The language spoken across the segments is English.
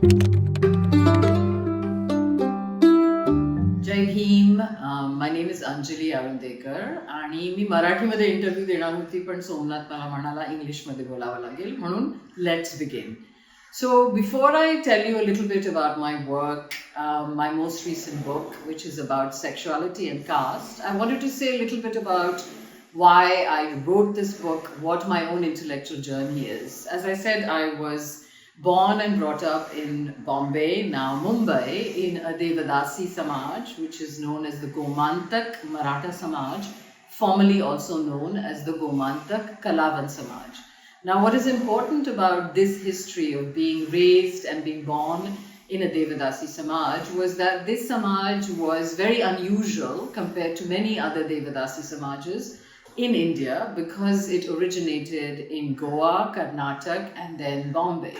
जय Bhim. My name is Anjali Arondekar आणि मी मराठीमध्ये इंटरव्ह्यू देणार होती पण सोमनाथ मला म्हणाला इंग्लिशमध्ये बोलावं लागेल म्हणून let's begin. So before I tell you a little bit about my work, my most recent book, which is about sexuality and caste, I wanted to say a little bit about why I wrote this book, what my own intellectual journey is. As I said, I was born and brought up in Bombay, now Mumbai, in a devadasi samaj, which is known as the Gomantak Maratha Samaj, formerly also known as the Gomantak Kalavan Samaj. Now, what is important about this history of being raised and being born in a devadasi samaj was that this samaj was very unusual compared to many other devadasi samajas in India because it originated in Goa, Karnataka, and then Bombay.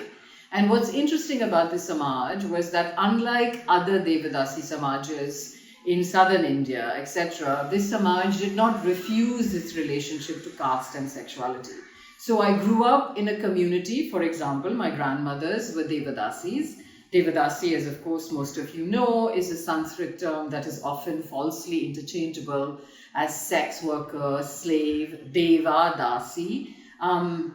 And what's interesting about this samaj was that unlike other devadasi samajas in southern India, etc., this samaj did not refuse its relationship to caste and sexuality. So I grew up in a community, for example, my grandmothers were devadasis. Devadasi, as of course most of you know, is a Sanskrit term that is often falsely interchangeable as sex worker, slave, deva, dasi.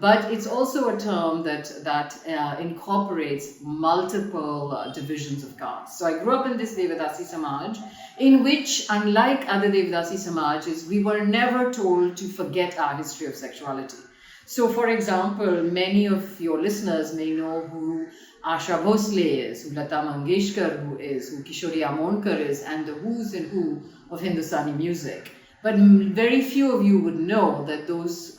But it's also a term that incorporates multiple divisions of caste. So I grew up in this devadasi samaj, in which, unlike other devadasi samajas, we were never told to forget our history of sexuality. So, for example, many of your listeners may know who Asha Bhosle is, who Lata Mangeshkar who is, who Kishori Amonkar is, and the who's and who of Hindustani music. But very few of you would know that those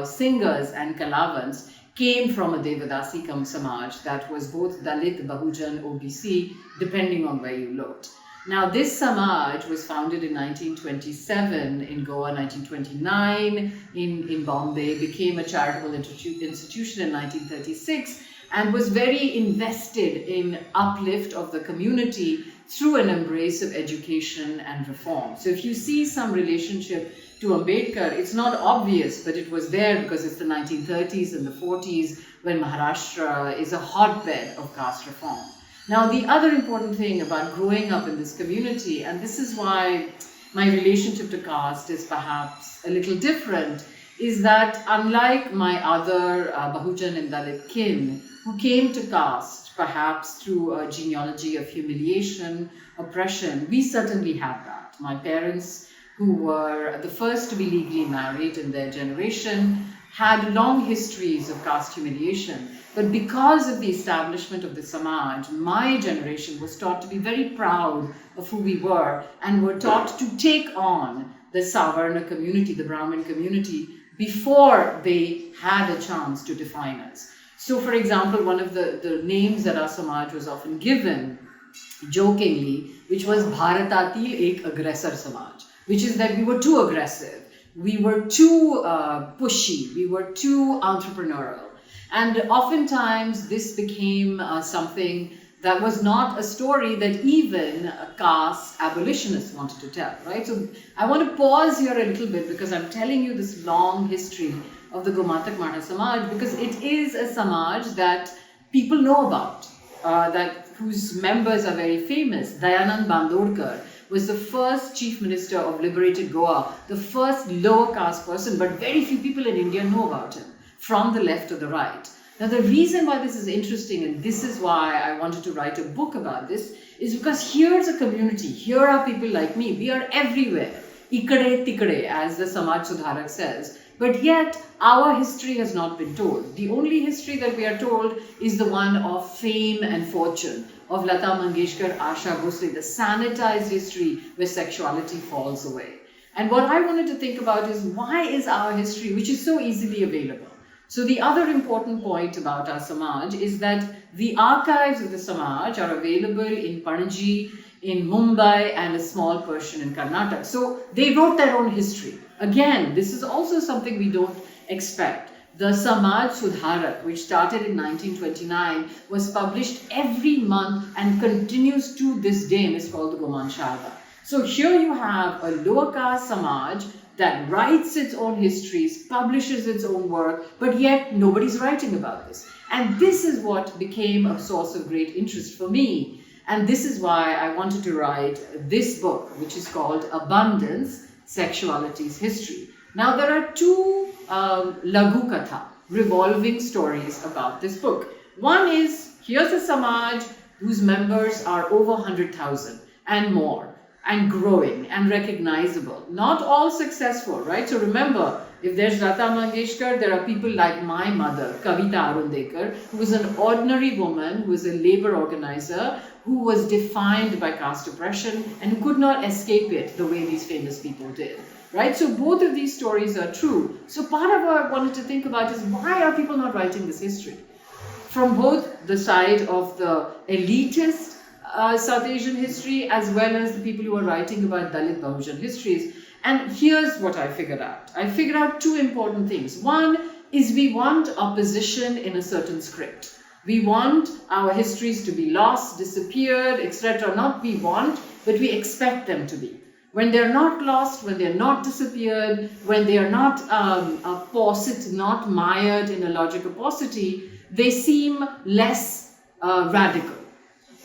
singers and kalavans came from a Devadasi Samaj that was both Dalit, Bahujan, OBC, depending on where you looked. Now, this Samaj was founded in 1927 in Goa, 1929 in Bombay, became a charitable institution in 1936, and was very invested in uplift of the community through an embrace of education and reform. So if you see some relationship to Ambedkar, it's not obvious, but it was there because it's the 1930s and the 40s when Maharashtra is a hotbed of caste reform. Now, the other important thing about growing up in this community, and this is why my relationship to caste is perhaps a little different, is that unlike my other Bahujan and Dalit kin, who came to caste perhaps through a genealogy of humiliation, oppression, we certainly have that. My parents, who were the first to be legally married in their generation, had long histories of caste humiliation. But because of the establishment of the Samaj, my generation was taught to be very proud of who we were and were taught to take on the Savarna community, the Brahmin community, before they had a chance to define us. So, for example, one of the names that our Samaj was often given, jokingly, which was Bharatati Ek Aggressor Samaj, which is that we were too aggressive, we were too pushy, we were too entrepreneurial. And oftentimes this became something that was not a story that even caste abolitionists wanted to tell, right? So I want to pause here a little bit because I'm telling you this long history of the Gomantak Maratha Samaj because it is a Samaj that people know about, whose members are very famous. Dayanand Bandodkar was the first chief minister of liberated Goa, the first lower caste person, but very few people in India know about him, from the left to the right. Now, the reason why this is interesting, and this is why I wanted to write a book about this, is because here's a community, here are people like me, we are everywhere, ikade tikade, as the Samaj Sudharak says, but yet our history has not been told. The only history that we are told is the one of fame and fortune, of Lata Mangeshkar, Asha Bhosle, the sanitized history where sexuality falls away. And what I wanted to think about is why is our history, which is so easily available. So the other important point about our Samaj is that the archives of the Samaj are available in Panaji, in Mumbai, and a small portion in Karnataka. So they wrote their own history. Again, this is also something we don't expect. The Samaj Sudharak, which started in 1929, was published every month and continues to this day, and is called the Goman Sharda. So here you have a lower caste Samaj that writes its own histories, publishes its own work, but yet nobody's writing about this. And this is what became a source of great interest for me. And this is why I wanted to write this book, which is called Abundance, Sexuality's History. Now, there are two Laghu Katha, revolving stories about this book. One is, here's a samage whose members are over 100,000 and more, and growing and recognizable. Not all successful, right? So remember, if there's Lata Mangeshkar, there are people like my mother, Anjali Arondekar, who was an ordinary woman, who was a labor organizer, who was defined by caste oppression and who could not escape it the way these famous people did. Right? So both of these stories are true. So part of what I wanted to think about is, why are people not writing this history? From both the side of the elitist South Asian history, as well as the people who are writing about Dalit Bahujan histories. And here's what I figured out. I figured out two important things. One is, we want opposition in a certain script. We want our histories to be lost, disappeared, etc. Not we want, but we expect them to be. When they're not lost, when they're not disappeared, when they are not a paucity, not mired in a logical paucity, they seem less radical.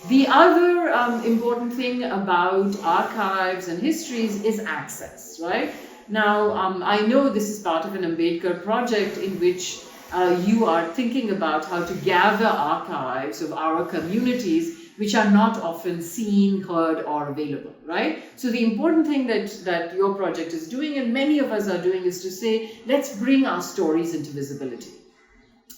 The other important thing about archives and histories is access, right? Now, I know this is part of an Ambedkar project in which you are thinking about how to gather archives of our communities which are not often seen, heard, or available, right? So the important thing that your project is doing, and many of us are doing, is to say, let's bring our stories into visibility.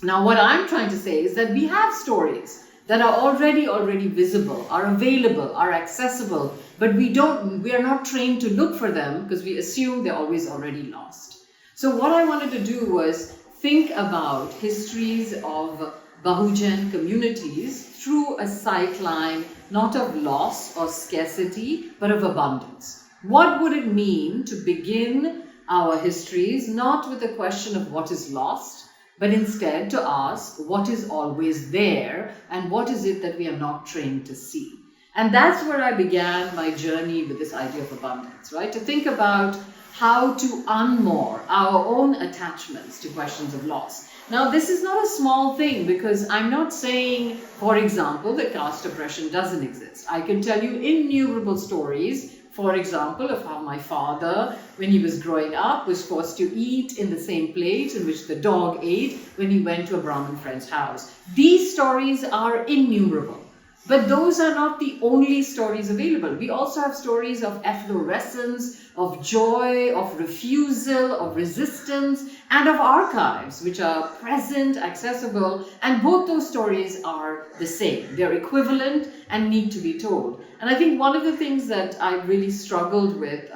Now, what I'm trying to say is that we have stories that are already visible, are available, are accessible, but we are not trained to look for them because we assume they're always already lost. So what I wanted to do was think about histories of Bahujan communities through a sight line, not of loss or scarcity, but of abundance. What would it mean to begin our histories not with the question of what is lost, but instead to ask what is always there and what is it that we are not trained to see? And that's where I began my journey with this idea of abundance, right? To think about how to unmoor our own attachments to questions of loss. Now, this is not a small thing, because I'm not saying, for example, that caste oppression doesn't exist. I can tell you innumerable stories, for example, of how my father, when he was growing up, was forced to eat in the same plate in which the dog ate when he went to a Brahmin friend's house. These stories are innumerable. But those are not the only stories available. We also have stories of efflorescence, of joy, of refusal, of resistance, and of archives, which are present, accessible, and both those stories are the same. They're equivalent and need to be told. And I think one of the things that I really struggled with,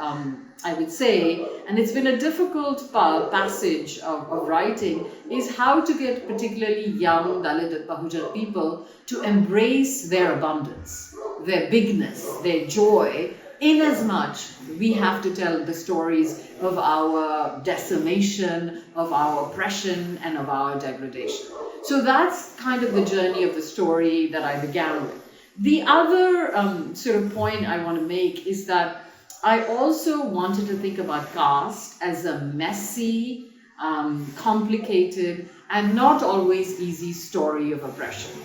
I would say, and it's been a difficult passage of writing, is how to get particularly young Dalit and Bahujan people to embrace their abundance, their bigness, their joy, in as much we have to tell the stories of our decimation, of our oppression, and of our degradation. So that's kind of the journey of the story that I began with. The other sort of point I want to make is that I also wanted to think about caste as a messy, complicated, and not always easy story of oppression.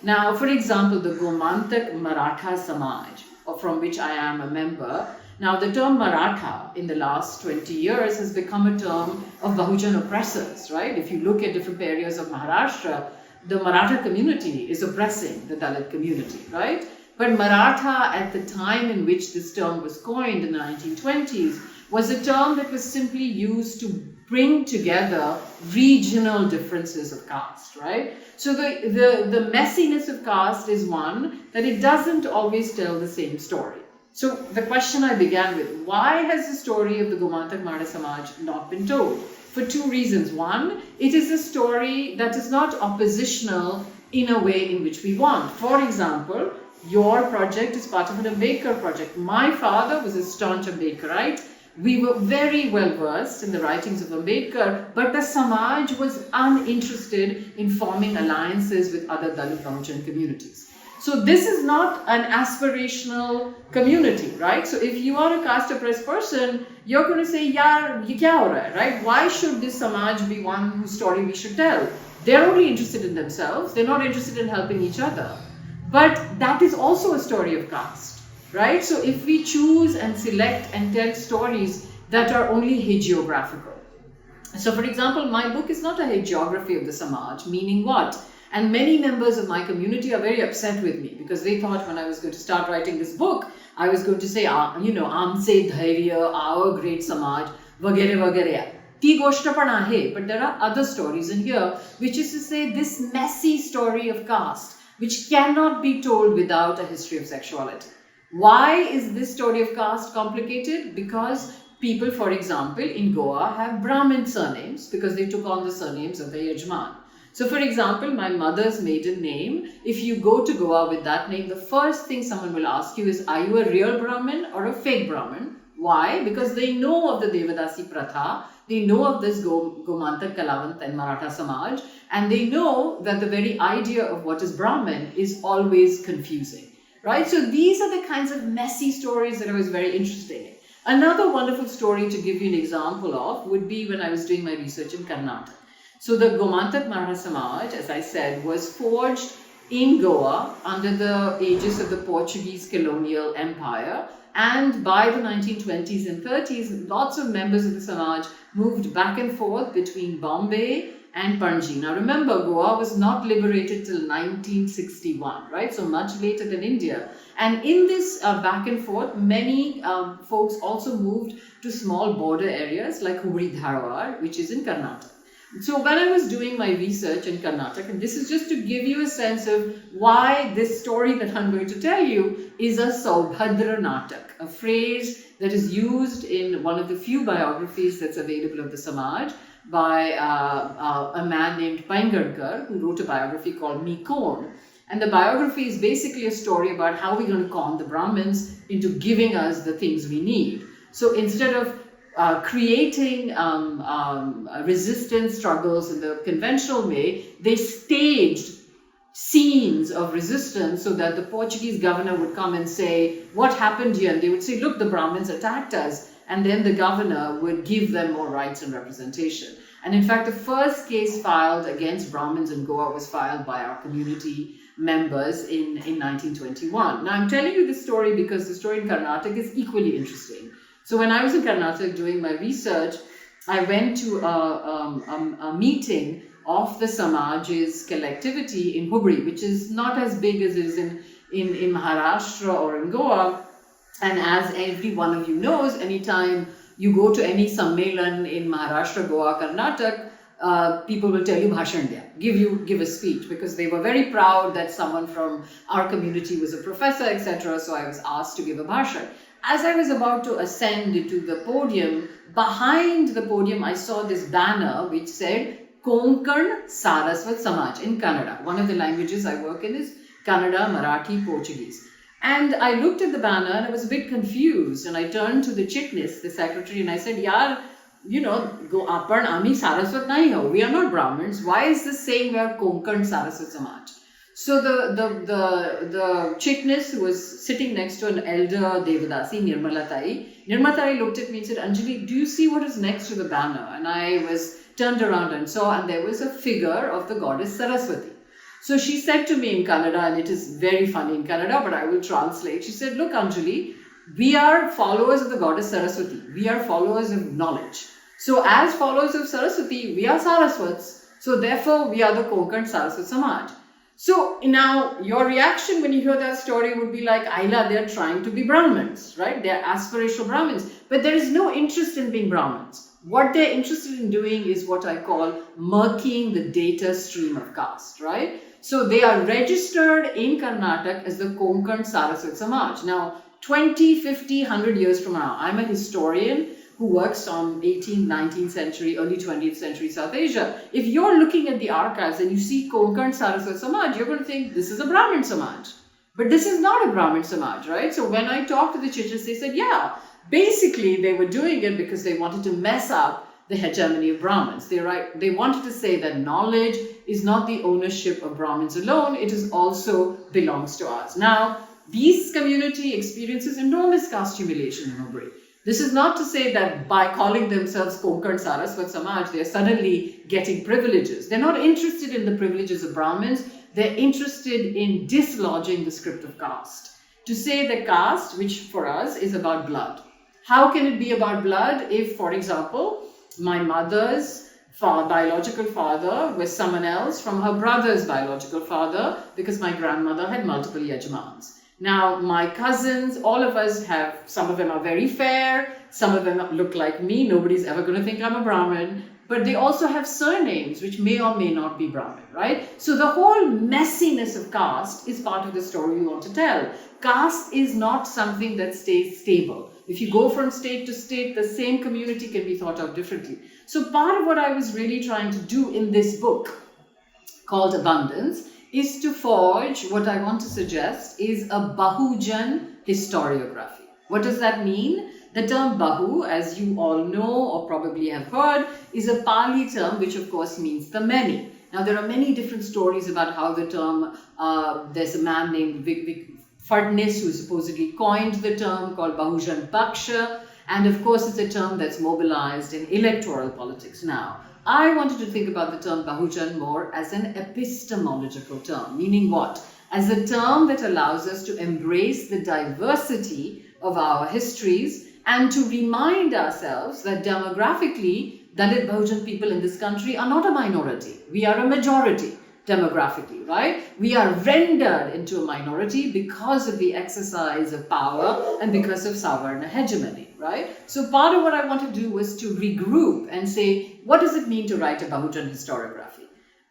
Now, for example, the Gomantak Maratha Samaj, from which I am a member. Now, the term Maratha in the last 20 years has become a term of Bahujan oppressors, right? If you look at different areas of Maharashtra, the Maratha community is oppressing the Dalit community, right? But Maratha, at the time in which this term was coined in the 1920s, was a term that was simply used to bring together regional differences of caste, right? So the messiness of caste is one, that it doesn't always tell the same story. So the question I began with, why has the story of the Gomantak Maratha Samaj not been told? For two reasons. One, it is a story that is not oppositional in a way in which we want. For example, your project is part of an Ambedkar project. My father was a staunch Ambedkarite. We were very well versed in the writings of Ambedkar, but the Samaj was uninterested in forming alliances with other Dalit Bahujan communities. So this is not an aspirational community, right? So if you are a caste oppressed person, you're going to say, yaar, ye kya ho raha hai, right? Why should this samaj be one whose story we should tell? They're only interested in themselves. They're not interested in helping each other. But that is also a story of caste, right? So if we choose and select and tell stories that are only hagiographical. So for example, my book is not a hagiography of the samaj, meaning what? And many members of my community are very upset with me because they thought when I was going to start writing this book, I was going to say, Amse Dhairya, our great samaj, vagere vagere. Ti goshta pan ahe, but there are other stories in here, which is to say this messy story of caste, which cannot be told without a history of sexuality. Why is this story of caste complicated? Because people, for example, in Goa have Brahmin surnames because they took on the surnames of their Yajman. So for example, my mother's maiden name, if you go to Goa with that name, the first thing someone will ask you is, are you a real Brahmin or a fake Brahmin? Why? Because they know of the devadasi pratha, they know of this Gomantak Kalavant and Maratha Samaj, and they know that the very idea of what is Brahmin is always confusing, right? So these are the kinds of messy stories that I was very interested in. Another wonderful story to give you an example of would be when I was doing my research in Karnataka. So the Gomantak Maratha Samaj, as I said, was forged in Goa under the aegis of the Portuguese colonial empire. And by the 1920s and 30s, lots of members of the Samaj moved back and forth between Bombay and Panji. Now remember, Goa was not liberated till 1961, right? So much later than India. And in this back and forth, many folks also moved to small border areas like Hubli Dharwad, which is in Karnataka. So when I was doing my research in Karnataka, and this is just to give you a sense of why this story that I'm going to tell you is a Saubhadra Natak, a phrase that is used in one of the few biographies that's available of the Samaj by a man named Paingarkar, who wrote a biography called Me Kon. And the biography is basically a story about how we're going to con the Brahmins into giving us the things we need. So instead of creating resistance struggles in the conventional way, they staged scenes of resistance so that the Portuguese governor would come and say, what happened here? And they would say, look, the Brahmins attacked us. And then the governor would give them more rights and representation. And in fact, the first case filed against Brahmins in Goa was filed by our community members in 1921. Now, I'm telling you this story because the story in Karnataka is equally interesting. So when I was in Karnataka doing my research, I went to a meeting of the Samaj's collectivity in Hubli, which is not as big as it is in Maharashtra or in Goa. And as every one of you knows, anytime you go to any sammelan in Maharashtra, Goa, Karnataka, people will tell you bhashan diya, give a speech, because they were very proud that someone from our community was a professor, etc. So I was asked to give a bhashan. As I was about to ascend to the podium, behind the podium I saw this banner which said Konkan Saraswat Samaj in Kannada. One of the languages I work in is Kannada, Marathi, Portuguese. And I looked at the banner and I was a bit confused, and I turned to the chitnis, the secretary, and I said, yaar, go apan ami Saraswat nahi ho. We are not Brahmins. Why is this saying we are Konkan Saraswat Samaj? So the chitnis who was sitting next to an elder devadasi, Nirmalatai looked at me and said, Anjali, do you see what is next to the banner? And I was turned around and saw, and there was a figure of the goddess Saraswati. So she said to me in Kannada, and it is very funny in Kannada, but I will translate. She said, look, Anjali, we are followers of the goddess Saraswati. We are followers of knowledge. So as followers of Saraswati, we are Saraswats. So therefore, we are the Konkan Saraswat Samaj. So now your reaction when you hear that story would be like, Aila, they're trying to be Brahmins, right? They're aspirational Brahmins. But there is no interest in being Brahmins. What they're interested in doing is what I call murking the data stream of caste, right? So they are registered in Karnataka as the Konkan Saraswat Samaj. Now, 20, 50, 100 years from now, I'm a historian who works on 18th, 19th century, early 20th century South Asia. If you're looking at the archives and you see Konkan Saraswat Samaj, you're going to think this is a Brahmin Samaj. But this is not a Brahmin Samaj, right? So when I talked to the chitras, they said, yeah, basically they were doing it because they wanted to mess up the hegemony of Brahmins. They wanted to say that knowledge is not the ownership of Brahmins alone, it is also belongs to us. Now, these community experiences enormous caste humiliation in Hubri. This is not to say that by calling themselves Konkan Saraswat Samaj, they are suddenly getting privileges. They're not interested in the privileges of Brahmins, they're interested in dislodging the script of caste. To say that caste, which for us is about blood. How can it be about blood if, for example, my mother's biological father was someone else from her brother's biological father, because my grandmother had multiple yajmans. Now, my cousins, all of us have, some of them are very fair, some of them look like me, nobody's ever going to think I'm a Brahmin, but they also have surnames which may or may not be Brahmin, right? So the whole messiness of caste is part of the story we want to tell. Caste is not something that stays stable. If you go from state to state, the same community can be thought of differently. So part of what I was really trying to do in this book called Abundance is to forge what I want to suggest is a Bahujan historiography. What does that mean? The term Bahu, as you all know or probably have heard, is a Pali term which of course means the many. Now there are many different stories about how the term, there's a man named Fadnis who supposedly coined the term called Bahujan Paksha, and of course it's a term that's mobilized in electoral politics now. I wanted to think about the term Bahujan more as an epistemological term, meaning what? As a term that allows us to embrace the diversity of our histories and to remind ourselves that demographically, Dalit Bahujan people in this country are not a minority. We are a majority demographically, right? We are rendered into a minority because of the exercise of power and because of Savarna hegemony, right? So part of what I want to do was to regroup and say, what does it mean to write a Bahujan historiography?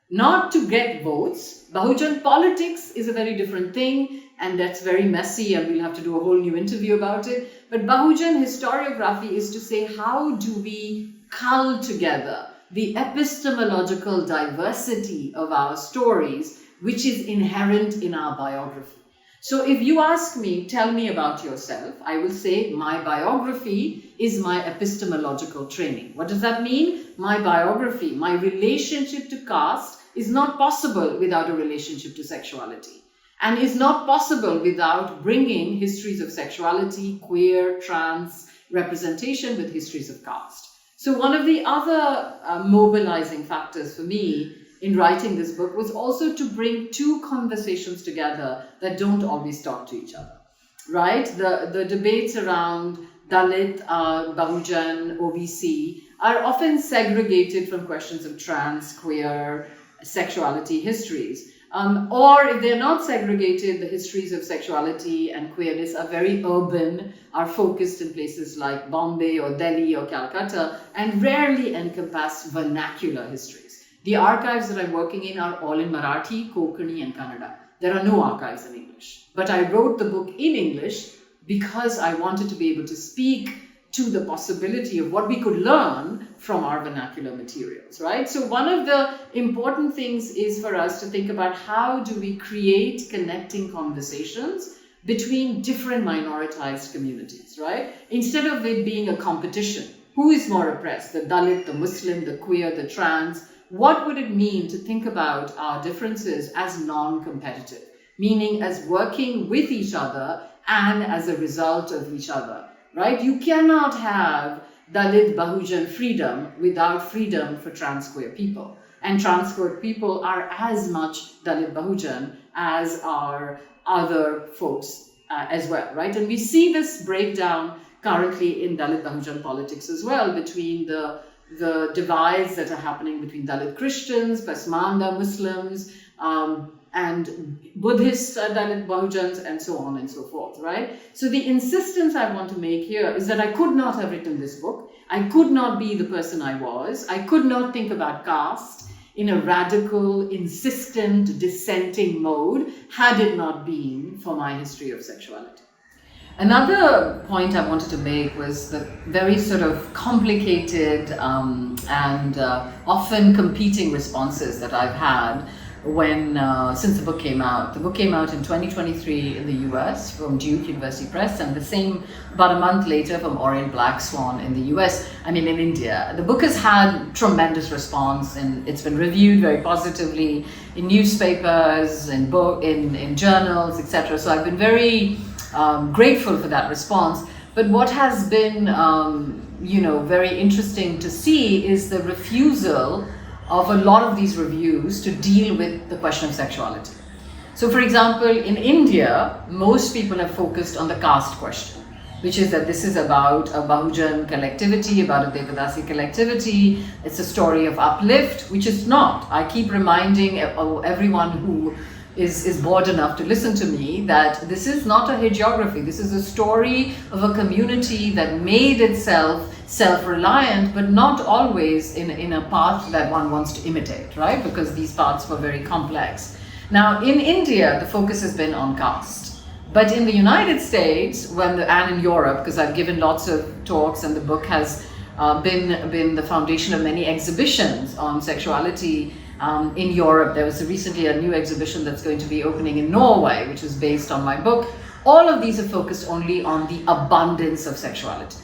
Not to get votes. Bahujan politics is a very different thing, and that's very messy, and we'll have to do a whole new interview about it. But Bahujan historiography is to say, how do we cull together the epistemological diversity of our stories, which is inherent in our biography. So if you ask me, tell me about yourself, I will say my biography is my epistemological training. What does that mean? My biography, my relationship to caste is not possible without a relationship to sexuality, and is not possible without bringing histories of sexuality, queer, trans representation with histories of caste. So one of the other mobilizing factors for me in writing this book was also to bring two conversations together that don't always talk to each other, right? The debates around Dalit, Bahujan, OBC are often segregated from questions of trans, queer, sexuality histories. Or if they're not segregated, the histories of sexuality and queerness are very urban, are focused in places like Bombay or Delhi or Calcutta, and rarely encompass vernacular histories. The archives that I'm working in are all in Marathi, Konkani, and Kannada. There are no archives in English. But I wrote the book in English because I wanted to be able to speak to the possibility of what we could learn from our vernacular materials, right? So one of the important things is for us to think about how do we create connecting conversations between different minoritized communities, right? Instead of it being a competition, who is more oppressed, the Dalit, the Muslim, the queer, the trans? What would it mean to think about our differences as non-competitive, meaning as working with each other and as a result of each other? Right? You cannot have Dalit Bahujan freedom without freedom for trans queer people. And trans queer people are as much Dalit Bahujan as are other folks as well, right? And we see this breakdown currently in Dalit Bahujan politics as well, between the divides that are happening between Dalit Christians, Pasmanda Muslims, and Buddhist Dalit Bahujans, and so on and so forth, right? So the insistence I want to make here is that I could not have written this book. I could not be the person I was. I could not think about caste in a radical, insistent, dissenting mode had it not been for my history of sexuality. Another point I wanted to make was the very sort of complicated and often competing responses that I've had since the book came out. The book came out in 2023 in the US from Duke University Press, and the same about a month later from Orient Black Swan in the US, in India. The book has had tremendous response, and it's been reviewed very positively in newspapers, in journals, etc. So I've been very grateful for that response. But what has been very interesting to see is the refusal of a lot of these reviews to deal with the question of sexuality. So for example, in India, most people have focused on the caste question, which is that this is about a Bahujan collectivity, about a devadasi collectivity. It's a story of uplift, which is not. I keep reminding everyone who is bored enough to listen to me that this is not a hagiography. This is a story of a community that made itself self-reliant, but not always in a path that one wants to imitate, right? Because these paths were very complex. Now, in India, the focus has been on caste. But in the United States, and in Europe, because I've given lots of talks and the book has been the foundation of many exhibitions on sexuality in Europe. There was recently a new exhibition that's going to be opening in Norway, which is based on my book. All of these are focused only on the abundance of sexuality.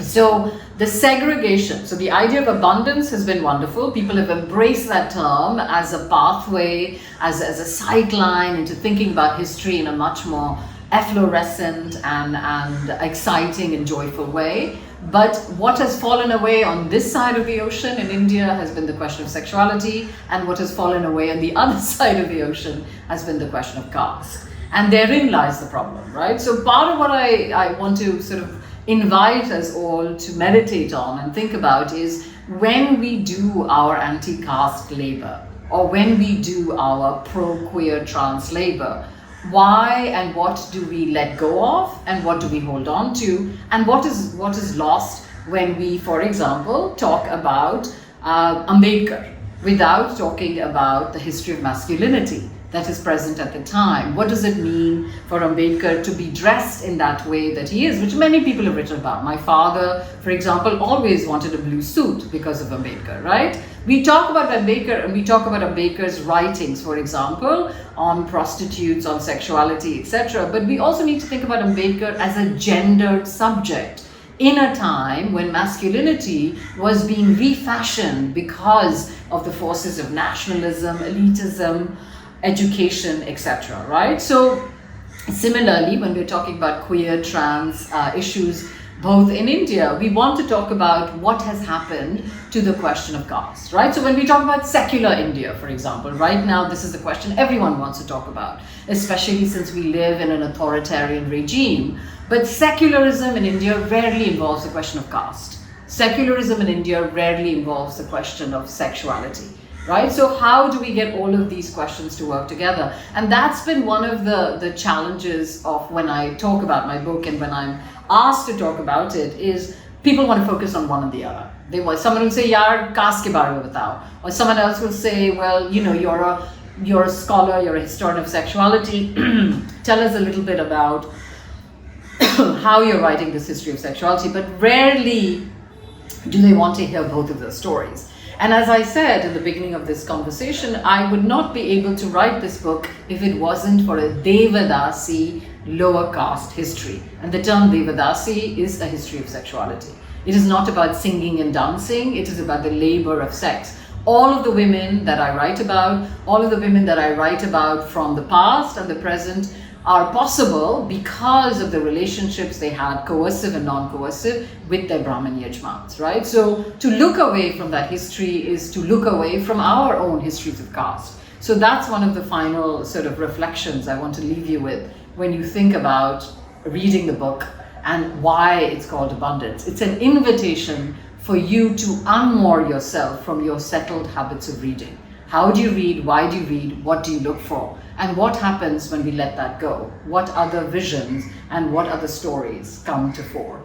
So the segregation, so the idea of abundance has been wonderful. People have embraced that term as a pathway, as a sight line into thinking about history in a much more efflorescent and exciting and joyful way. But what has fallen away on this side of the ocean in India has been the question of sexuality, and what has fallen away on the other side of the ocean has been the question of caste. And therein lies the problem, right? So part of what I want to sort of invite us all to meditate on and think about is when we do our anti-caste labor, or when we do our pro-queer trans labor, why and what do we let go of, and what do we hold on to, and what is lost when we, for example, talk about Ambedkar without talking about the history of masculinity that is present at the time. What does it mean for Ambedkar to be dressed in that way that he is, which many people have written about. My father, for example, always wanted a blue suit because of Ambedkar, right? We talk about Ambedkar, and we talk about Ambedkar's writings, for example, on prostitutes, on sexuality, etc. But we also need to think about Ambedkar as a gendered subject in a time when masculinity was being refashioned because of the forces of nationalism, elitism, education, etc. Right? So similarly, when we're talking about queer, trans issues, both in India, we want to talk about what has happened to the question of caste, right? So when we talk about secular India, for example, right now, this is the question everyone wants to talk about, especially since we live in an authoritarian regime. But secularism in India rarely involves the question of caste. Secularism in India rarely involves the question of sexuality. Right? So how do we get all of these questions to work together? And that's been one of the challenges of when I talk about my book and when I'm asked to talk about it, is people want to focus on one or the other. Someone will say, yaar, caste ke baare mein batao. Or someone else will say, well, you're a scholar, you're a historian of sexuality. Tell us a little bit about how you're writing this history of sexuality. But rarely do they want to hear both of those stories. And as I said in the beginning of this conversation, I would not be able to write this book if it wasn't for a devadasi lower caste history. And the term devadasi is a history of sexuality. It is not about singing and dancing, it is about the labor of sex. All of the women that I write about from the past and the present, are possible because of the relationships they had, coercive and non-coercive, with their Brahmin yajmans, right? So to look away from that history is to look away from our own histories of caste. So that's one of the final sort of reflections I want to leave you with when you think about reading the book and why it's called Abundance. It's an invitation for you to unmoor yourself from your settled habits of reading. How do you read? Why do you read? What do you look for? And what happens when we let that go? What other visions and what other stories come to fore?